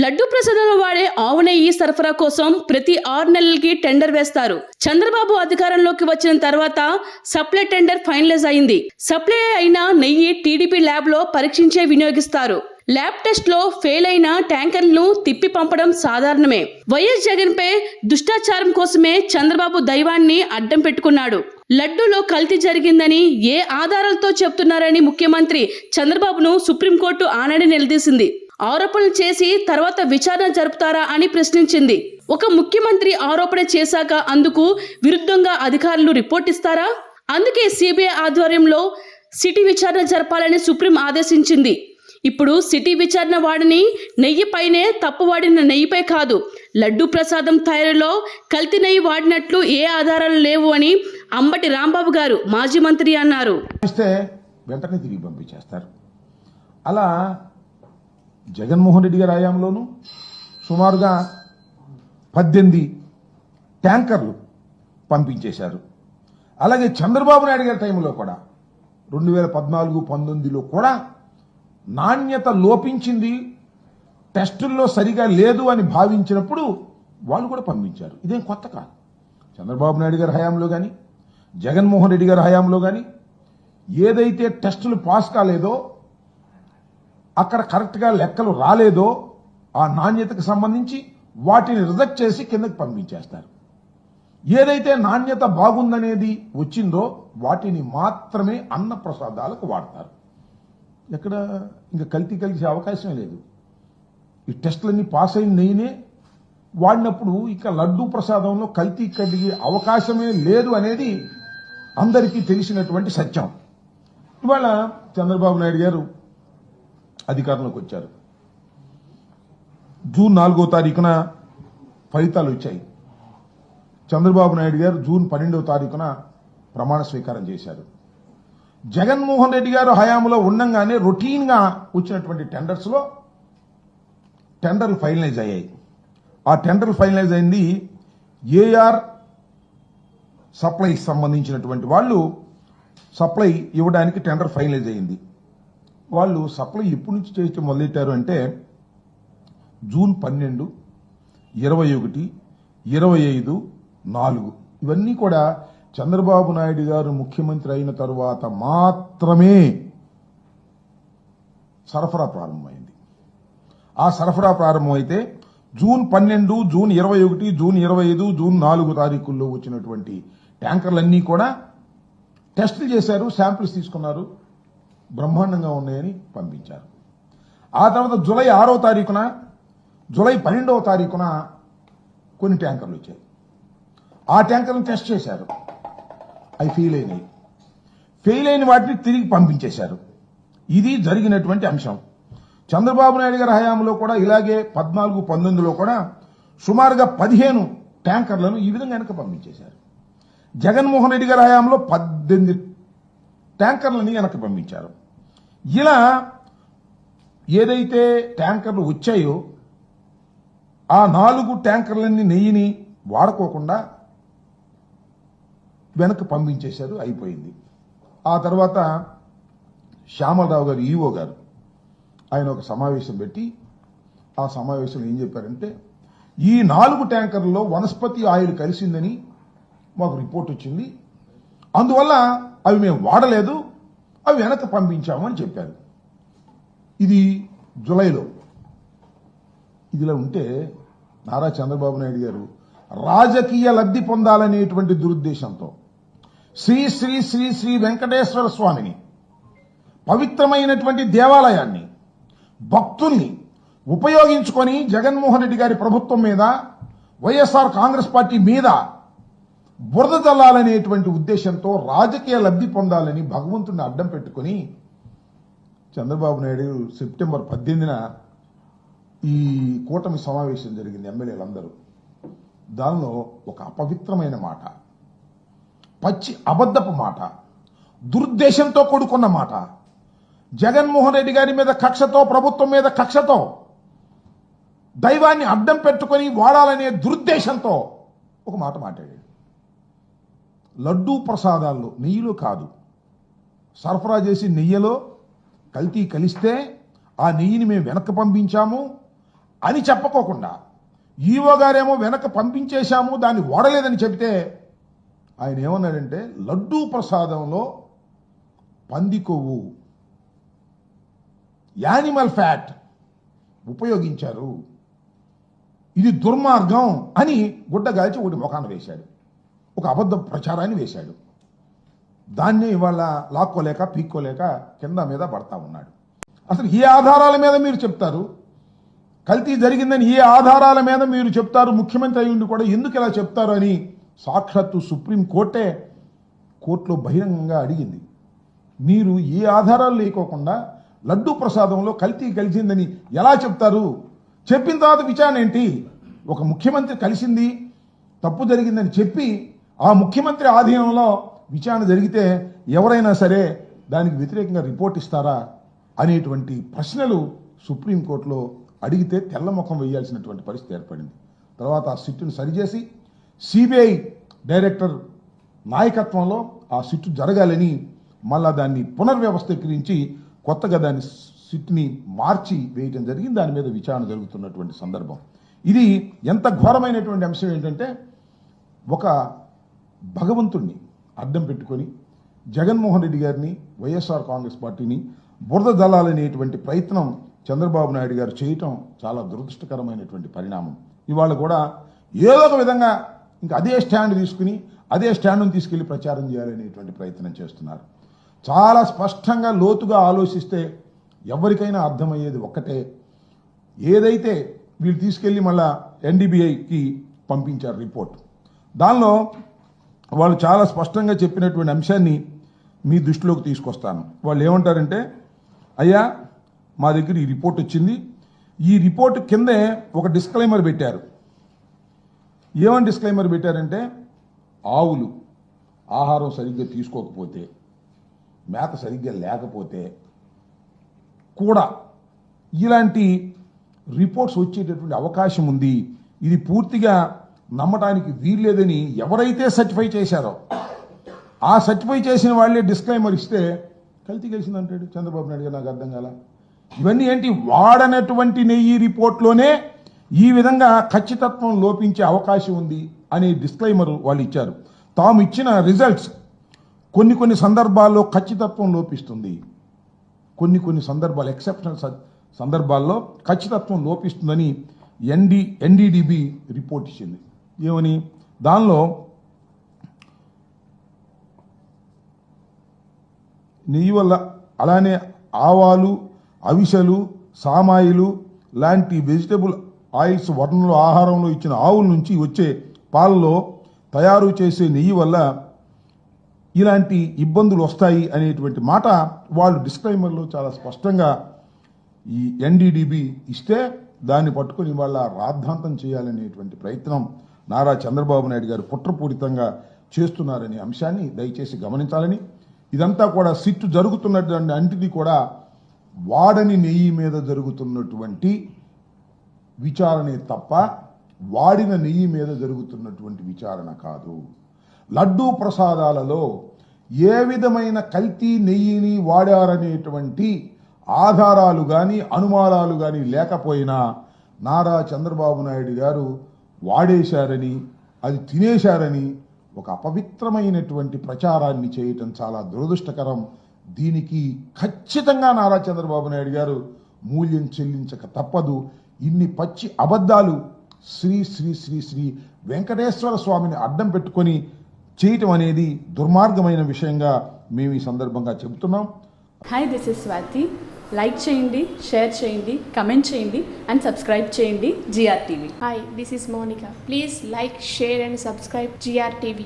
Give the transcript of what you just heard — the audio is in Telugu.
లడ్డు ప్రసాదంలో వాడే ఆవు నెయ్యి సరఫరా కోసం ప్రతి 6 నెలలకి టెండర్ వేస్తారు. చంద్రబాబు అధికారంలోకి వచ్చిన తర్వాత సప్లై టెండర్ ఫైనలైజ్ అయింది. సప్లై అయిన నెయ్యి టీడీపీ ల్యాబ్ లో పరీక్షించే వినియోగిస్తారు. ల్యాబ్ టెస్ట్ లో ఫెయిల్ అయిన ట్యాంకర్లను తిప్పి పంపడం సాధారణమే. వైఎస్ జగన్ పై దుష్టాచారం కోసమే చంద్రబాబు దైవాన్ని అడ్డం పెట్టుకున్నాడు. లడ్డూలో కల్తీ జరిగిందని ఏ ఆధారాలతో చెప్తున్నారని ముఖ్యమంత్రి చంద్రబాబును సుప్రీంకోర్టు ఆనాడే నిలదీసింది. ఆరోపణలు చేసి తర్వాత విచారణ జరుపుతారా అని ప్రశ్నించింది. ఒక ముఖ్యమంత్రి ఆరోపణ చేశాక అందుకు విరుద్ధంగా అధికారులు రిపోర్ట్ ఇస్తారా? అందుకే సిబిఐ ఆధ్వర్యంలో సిటీ విచారణ జరపాలని సుప్రీం ఆదేశించింది. ఇప్పుడు సిటీ విచారణ వాడిని నెయ్యిపైనే, తప్పు వాడిన నెయ్యిపై కాదు. లడ్డూ ప్రసాదం తయారీలో కల్తీ నెయ్యి వాడినట్లు ఏ ఆధారాలు లేవు అని అంబటి రాంబాబు గారు మాజీ మంత్రి అన్నారు. వెంటనే తిరిగి పంపించేస్తారు. అలా జగన్మోహన్ రెడ్డి గారి హయాంలోనూ సుమారుగా 18 ట్యాంకర్లు పంపించేశారు. అలాగే చంద్రబాబు నాయుడు గారి టైంలో కూడా 2014-19లో కూడా నాణ్యత లోపించింది, టెస్టుల్లో సరిగా లేదు అని భావించినప్పుడు వాళ్ళు కూడా పంపించారు. ఇదేం కొత్త కాదు. చంద్రబాబు నాయుడు గారి హయాంలో కానీ జగన్మోహన్ రెడ్డి గారి హయాంలో కానీ ఏదైతే టెస్టులు పాస్ కాలేదో, అక్కడ కరెక్ట్గా లెక్కలు రాలేదో, ఆ నాణ్యతకు సంబంధించి వాటిని రిజెక్ట్ చేసి కిందకి పంపించేస్తారు. ఏదైతే నాణ్యత బాగుందనేది వచ్చిందో వాటిని మాత్రమే అన్న ప్రసాదాలకు వాడతారు. ఎక్కడ ఇంకా కల్తీ కలిసే అవకాశమే లేదు. ఈ టెస్టులన్నీ పాస్ అయిన నెయ్యినే వాడినప్పుడు ఇక లడ్డూ ప్రసాదంలో కల్తీ కలిగే అవకాశమే లేదు అనేది అందరికీ తెలిసినటువంటి సత్యం. ఇవాళ చంద్రబాబు నాయుడు గారు అధికారంలోకి వచ్చారు. జూన్ 4వ తారీఖున ఫలితాలు వచ్చాయి. చంద్రబాబు నాయుడు గారు జూన్ 12వ తారీఖున ప్రమాణ స్వీకారం చేశారు. జగన్మోహన్ రెడ్డి గారు హయాంలో ఉండంగానే రొటీన్ గా వచ్చినటువంటి టెండర్స్ లో టెండర్లు ఫైనలైజ్ అయ్యాయి. ఆ టెండర్లు ఫైనలైజ్ అయింది ఏఆర్ సప్లై సంబంధించినటువంటి వాళ్ళు సప్లై ఇవ్వడానికి టెండర్ ఫైనలైజ్ అయింది. వాళ్ళు సప్లై ఎప్పటి నుంచి చేయటం మొదలెట్టారు అంటే జూన్ 12, 21, 25, 4 ఇవన్నీ కూడా చంద్రబాబు నాయుడు గారు ముఖ్యమంత్రి అయిన తరువాత మాత్రమే సరఫరా ప్రారంభమైంది. ఆ సరఫరా ప్రారంభమైతే జూన్ 12, జూన్ 21, జూన్ 25, జూన్ 4 తారీఖుల్లో వచ్చినటువంటి ట్యాంకర్లన్నీ కూడా టెస్టులు చేశారు, శాంపిల్స్ తీసుకున్నారు, బ్రహ్మాండంగా ఉన్నాయని పంపించారు. ఆ తర్వాత జూలై 6వ తారీఖున, జూలై 12వ తారీఖున కొన్ని ట్యాంకర్లు వచ్చాయి. ఆ ట్యాంకర్లను టెస్ట్ చేశారు, అవి ఫెయిల్ అయినాయి. ఫెయిల్ అయిన వాటిని తిరిగి పంపించేశారు. ఇది జరిగినటువంటి అంశం. చంద్రబాబు నాయుడు గారి హయాంలో కూడా ఇలాగే 14-19లో కూడా సుమారుగా 15 ట్యాంకర్లను ఈ విధంగా వెనక పంపించేశారు. జగన్మోహన్ రెడ్డి గారి హయాంలో 18 ట్యాంకర్లని వెనక్కి పంపించారు. ఇలా ఏదైతే ట్యాంకర్లు వచ్చాయో ఆ 4 ట్యాంకర్లన్నీ నెయ్యిని వాడుకోకుండా వెనక్కి పంపించేశారు, అయిపోయింది. ఆ తర్వాత శ్యామలరావు గారు ఈఓ గారు ఆయన ఒక సమావేశం పెట్టి ఆ సమావేశంలో ఏం చెప్పారంటే ఈ 4 ట్యాంకర్లలో వనస్పతి ఆయిల్ కలిసిందని మాకు రిపోర్ట్ వచ్చింది, అందువల్ల అవి మేము వాడలేదు, అవి వెనక్కి పంపించామని చెప్పారు. ఇది జులైలో. ఇదిలా ఉంటే నారా చంద్రబాబు నాయుడు గారు రాజకీయ లబ్ధి పొందాలనేటువంటి దురుద్దేశంతో శ్రీ శ్రీ శ్రీ శ్రీ వెంకటేశ్వర స్వామిని, పవిత్రమైనటువంటి దేవాలయాన్ని, భక్తుల్ని ఉపయోగించుకొని జగన్మోహన్ రెడ్డి గారి ప్రభుత్వం మీద, వైఎస్ఆర్ కాంగ్రెస్ పార్టీ మీద బురద చల్లాలనేటువంటి ఉద్దేశంతో రాజకీయ లబ్ధి పొందాలని భగవంతుడిని అడ్డం పెట్టుకుని చంద్రబాబు నాయుడు సెప్టెంబర్ 18న ఈ కూటమి సమావేశం జరిగింది. ఎమ్మెల్యేలందరూ దానిలో ఒక అపవిత్రమైన మాట, పచ్చి అబద్ధపు మాట, దురుద్దేశంతో కూడుకున్న మాట, జగన్మోహన్ రెడ్డి గారి మీద కక్షతో, ప్రభుత్వం మీద కక్షతో, దైవాన్ని అడ్డం పెట్టుకుని వాడాలనే దురుద్దేశంతో ఒక మాట మాట్లాడాడు. లడ్డూ ప్రసాదాల్లో నెయ్యిలో కాదు, సరఫరా చేసి నెయ్యిలో కల్తీ కలిస్తే ఆ నెయ్యిని మేము వెనక్కి పంపించాము, అని చెప్పకోకుండా ఈవో గారేమో వెనక పంపించేశాము దాన్ని వాడలేదని చెబితే ఆయన ఏమన్నాడంటే లడ్డూ ప్రసాదంలో పంది కొవ్వు యానిమల్ ఫ్యాట్ ఉపయోగించారు, ఇది దుర్మార్గం అని గుడ్డగాల్చి ఒకటి ముఖాన వేశాడు, ఒక అబద్ధ ప్రచారాన్ని వేశాడు. దాన్ని ఇవాళ లాక్కోలేక పీక్కోలేక కింద మీద పడతా ఉన్నాడు. అసలు ఏ ఆధారాల మీద మీరు చెప్తారు? కల్తీ జరిగిందని ఏ ఆధారాల మీద మీరు చెప్తారు? ముఖ్యమంత్రి అయి ఉండి కూడా ఎందుకు ఇలా చెప్తారు అని సాక్షాత్తు సుప్రీంకోర్టే కోర్టులో బహిరంగంగా అడిగింది. మీరు ఏ ఆధారాలు లేకోకుండా లడ్డూ ప్రసాదంలో కల్తీ కలిసిందని ఎలా చెప్తారు? చెప్పిన తర్వాత విచారణ ఏంటి? ఒక ముఖ్యమంత్రి కలిసింది తప్పు జరిగిందని చెప్పి ఆ ముఖ్యమంత్రి ఆధీనంలో విచారణ జరిగితే ఎవరైనా సరే దానికి వ్యతిరేకంగా రిపోర్ట్ ఇస్తారా అనేటువంటి ప్రశ్నలు సుప్రీంకోర్టులో అడిగితే తెల్లముఖం వేయాల్సినటువంటి పరిస్థితి ఏర్పడింది. తర్వాత ఆ సిట్టును సరిచేసి సిబిఐ డైరెక్టర్ నాయకత్వంలో ఆ సిట్టు జరగాలని మళ్ళా దాన్ని పునర్వ్యవస్థీకరించి కొత్తగా దాన్ని సిట్ని మార్చి వేయటం జరిగింది. దాని మీద విచారణ జరుగుతున్నటువంటి సందర్భం ఇది. ఎంత ఘోరమైనటువంటి అంశం ఏంటంటే ఒక భగవంతుణ్ణి అడ్డం పెట్టుకొని జగన్మోహన్ రెడ్డి గారిని వైఎస్ఆర్ కాంగ్రెస్ పార్టీని బురద జల్లాలనేటువంటి ప్రయత్నం చంద్రబాబు నాయుడు గారు చేయటం చాలా దురదృష్టకరమైనటువంటి పరిణామం. ఇవాళ కూడా ఏదో ఒక విధంగా ఇంకా అదే స్టాండ్ తీసుకుని అదే స్టాండ్ను తీసుకెళ్లి ప్రచారం చేయాలనేటువంటి ప్రయత్నం చేస్తున్నారు. చాలా స్పష్టంగా లోతుగా ఆలోచిస్తే ఎవరికైనా అర్థమయ్యేది ఒక్కటే, ఏదైతే వీళ్ళు తీసుకెళ్లి మళ్ళా ఎన్డీబీఐకి పంపించారు రిపోర్ట్, దానిలో వాళ్ళు చాలా స్పష్టంగా చెప్పినటువంటి అంశాన్ని మీ దృష్టిలోకి తీసుకొస్తాను. వాళ్ళు ఏమంటారంటే, అయ్యా మా దగ్గర ఈ రిపోర్ట్ వచ్చింది, ఈ రిపోర్ట్ కిందే ఒక డిస్క్లైమర్ పెట్టారు. ఏమని డిస్క్లైమర్ పెట్టారంటే, ఆవులు ఆహారం సరిగ్గా తీసుకోకపోతే, మేత సరిగ్గా లేకపోతే కూడా ఇలాంటి రిపోర్ట్స్ వచ్చేటటువంటి అవకాశం ఉంది, ఇది పూర్తిగా నమ్మటానికి వీల్లేదని ఎవరైతే సర్టిఫై చేశారో ఆ సర్టిఫై చేసిన వాళ్ళే డిస్క్లైమర్ ఇస్తే కల్తీ కలిసిందంటాడు చంద్రబాబు నాయుడు గారు. నాకు అర్థం కాల. ఇవన్నీ ఏంటి? వాడనటువంటి నెయ్యి రిపోర్ట్లోనే ఈ విధంగా ఖచ్చితత్వం లోపించే అవకాశం ఉంది అనే డిస్క్లైమర్ వాళ్ళు ఇచ్చారు. తాము ఇచ్చిన రిజల్ట్స్ కొన్ని సందర్భాల్లో ఖచ్చితత్వం లోపిస్తుంది, కొన్ని సందర్భాలు ఎక్సెప్షనల్ సందర్భాల్లో ఖచ్చితత్వం లోపిస్తుందని ఎన్డీడీబీ రిపోర్ట్ ఇచ్చింది. ఏమని? దానిలో నెయ్యి వల్ల అలానే ఆవాలు, అవిసెలు, సామాయిలు లాంటి వెజిటబుల్ ఆయిల్స్ వర్ణంలో ఆహారంలో ఇచ్చిన ఆవుల నుంచి వచ్చే పాలలో తయారు చేసే నెయ్యి వల్ల ఇలాంటి ఇబ్బందులు వస్తాయి అనేటువంటి మాట వాళ్ళు డిస్క్లైమర్లో చాలా స్పష్టంగా ఈ ఎన్డీడీబీ ఇస్తే దాన్ని పట్టుకుని వాళ్ళ రాద్ధాంతం చేయాలనేటువంటి ప్రయత్నం నారా చంద్రబాబు నాయుడు గారు కుట్రపూరితంగా చేస్తున్నారనే అంశాన్ని దయచేసి గమనించాలని, ఇదంతా కూడా సిట్టు జరుగుతున్నటువంటి అంటిది కూడా వాడని నెయ్యి మీద జరుగుతున్నటువంటి విచారణే తప్ప వాడిన నెయ్యి మీద జరుగుతున్నటువంటి విచారణ కాదు. లడ్డూ ప్రసాదాలలో ఏ విధమైన కల్తీ నెయ్యిని వాడారనేటువంటి ఆధారాలు కానీ అనుమానాలు కానీ లేకపోయినా నారా చంద్రబాబు నాయుడు గారు వాడేశారని, అది తినేశారని ఒక అపవిత్రమైనటువంటి ప్రచారాన్ని చేయటం చాలా దురదృష్టకరం. దీనికి ఖచ్చితంగా నారా చంద్రబాబు నాయుడు గారు మూల్యం చెల్లించక తప్పదు. ఇన్ని పచ్చి అబద్ధాలు శ్రీ శ్రీ శ్రీ శ్రీ వెంకటేశ్వర స్వామిని అడ్డం పెట్టుకొని చేయటం అనేది దుర్మార్గమైన విషయంగా మేము ఈ సందర్భంగా చెబుతున్నాం. Hi, this is Swathi. Like చేయండి, షేర్ చేయండి, కమెంట్ చేయండి అండ్ సబ్స్క్రైబ్ చేయండి GRTV. Hi, this is Monica. Please like, share and subscribe GRTV.